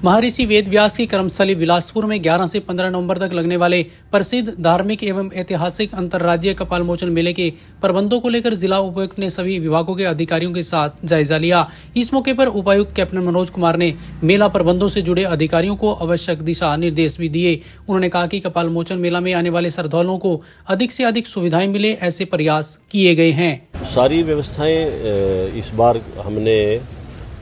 महर्षि वेद व्यास की कर्मस्थली बिलासपुर में 11 से 15 नवंबर तक लगने वाले प्रसिद्ध धार्मिक एवं ऐतिहासिक अंतर्राज्यीय कपाल मोचन मेले के प्रबंधों को लेकर जिला उपायुक्त ने सभी विभागों के अधिकारियों के साथ जायजा लिया। इस मौके पर उपायुक्त कैप्टन मनोज कुमार ने मेला प्रबंधों से जुड़े अधिकारियों को आवश्यक दिशा निर्देश भी दिए। उन्होंने कहा कि कपाल मोचन मेला में आने वाले श्रद्धालुओं को अधिक से अधिक सुविधाएं मिले, ऐसे प्रयास किए गए हैं। सारी व्यवस्थाएं इस बार हमने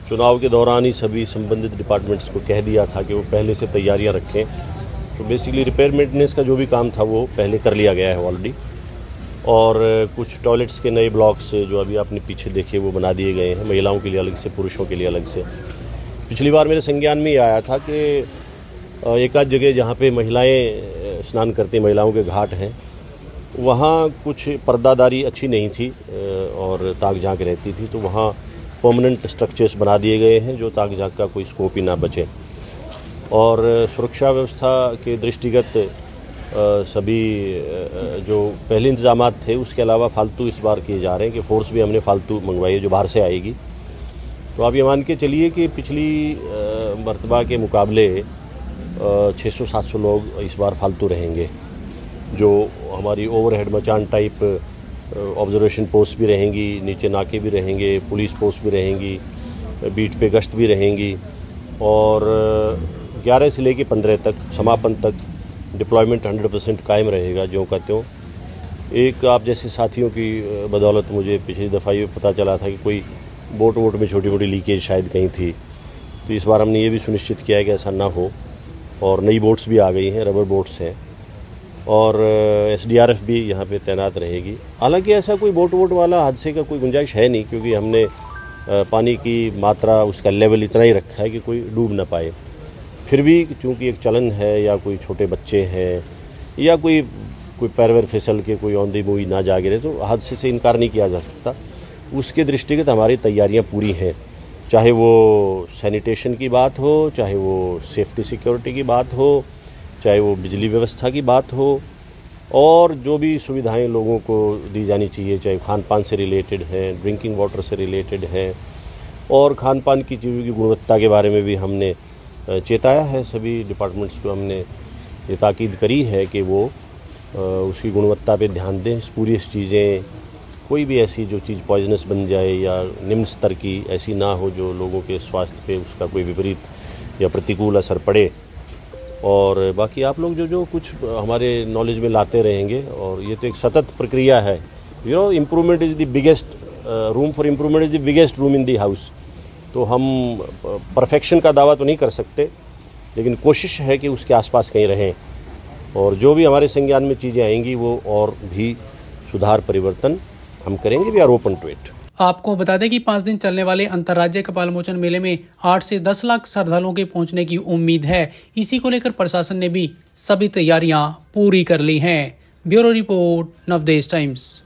चुनाव के दौरान ही सभी संबंधित डिपार्टमेंट्स को कह दिया था कि वो पहले से तैयारियां रखें। तो बेसिकली रिपेयर मेंटेनेंस का जो भी काम था वो पहले कर लिया गया है ऑलरेडी, और कुछ टॉयलेट्स के नए ब्लॉक्स जो अभी आपने पीछे देखे वो बना दिए गए हैं, महिलाओं के लिए अलग से, पुरुषों के लिए अलग से। पिछली बार मेरे संज्ञान में ये आया था कि एक आध जगह जहाँ पे महिलाएं स्नान करती, महिलाओं के घाट हैं, वहाँ कुछ पर्दादारी अच्छी नहीं थी और ताक झांक रहती थी, तो वहाँ परमानेंट स्ट्रक्चर्स बना दिए गए हैं जो ताक झांक का कोई स्कोप ही ना बचे। और सुरक्षा व्यवस्था के दृष्टिगत सभी जो पहले इंतजामात थे उसके अलावा फालतू इस बार किए जा रहे हैं कि फोर्स भी हमने फालतू मंगवाई है जो बाहर से आएगी। तो आप ये मान के चलिए कि पिछली मर्तबा के मुकाबले 600-700 लोग इस बार फालतू रहेंगे। जो हमारी ओवरहेड मचान टाइप ऑब्जर्वेशन पोस्ट भी रहेंगी, नीचे नाके भी रहेंगे, पुलिस पोस्ट भी रहेंगी, बीट पे गश्त भी रहेंगी, और 11 से लेकर 15 तक समापन तक डिप्लॉयमेंट 100% कायम रहेगा ज्यों का त्यों। एक आप जैसे साथियों की बदौलत मुझे पिछली दफ़ा ये पता चला था कि कोई बोट में छोटी मोटी लीकेज शायद कहीं थी, तो इस बार हमने ये भी सुनिश्चित किया है कि ऐसा ना हो। और नई बोट्स भी आ गई हैं, रबर बोट्स हैं, और SDRF भी यहाँ पे तैनात रहेगी। हालांकि ऐसा कोई बोट वाला हादसे का कोई गुंजाइश है नहीं, क्योंकि हमने पानी की मात्रा, उसका लेवल इतना ही रखा है कि कोई डूब ना पाए। फिर भी चूँकि एक चलन है, या कोई छोटे बच्चे हैं, या कोई पैर फिसल के कोई औंधी मूवी ना जा गिरे, तो हादसे से इनकार नहीं किया जा सकता। उसके दृष्टिगत हमारी तैयारियाँ पूरी हैं, चाहे वो सैनिटेशन की बात हो, चाहे वो सेफ्टी सिक्योरिटी की बात हो, चाहे वो बिजली व्यवस्था की बात हो, और जो भी सुविधाएं लोगों को दी जानी चाहिए, चाहे खान पान से रिलेटेड है, ड्रिंकिंग वाटर से रिलेटेड है, और खान पान की चीज़ों की गुणवत्ता के बारे में भी हमने चेताया है। सभी डिपार्टमेंट्स को हमने ये ताकीद करी है कि वो उसकी गुणवत्ता पे ध्यान दें। पूरी चीज़ें, कोई भी ऐसी जो चीज़ पॉइजनस बन जाए या निम्न स्तर की ऐसी ना हो जो लोगों के स्वास्थ्य पे उसका कोई विपरीत या प्रतिकूल असर पड़े। और बाकी आप लोग जो कुछ हमारे नॉलेज में लाते रहेंगे, और ये तो एक सतत प्रक्रिया है। Improvement is the biggest room for improvement is the biggest room in the house. तो हम परफेक्शन का दावा तो नहीं कर सकते, लेकिन कोशिश है कि उसके आसपास कहीं रहें, और जो भी हमारे संज्ञान में चीज़ें आएंगी वो और भी सुधार परिवर्तन हम करेंगे। We are open to it. आपको बता दें कि 5 दिन चलने वाले अंतर्राज्यीय कपाल मोचन मेले में 8 से 10 लाख श्रद्धालुओं के पहुंचने की उम्मीद है। इसी को लेकर प्रशासन ने भी सभी तैयारियां पूरी कर ली हैं। Bureau report, Navdesh times.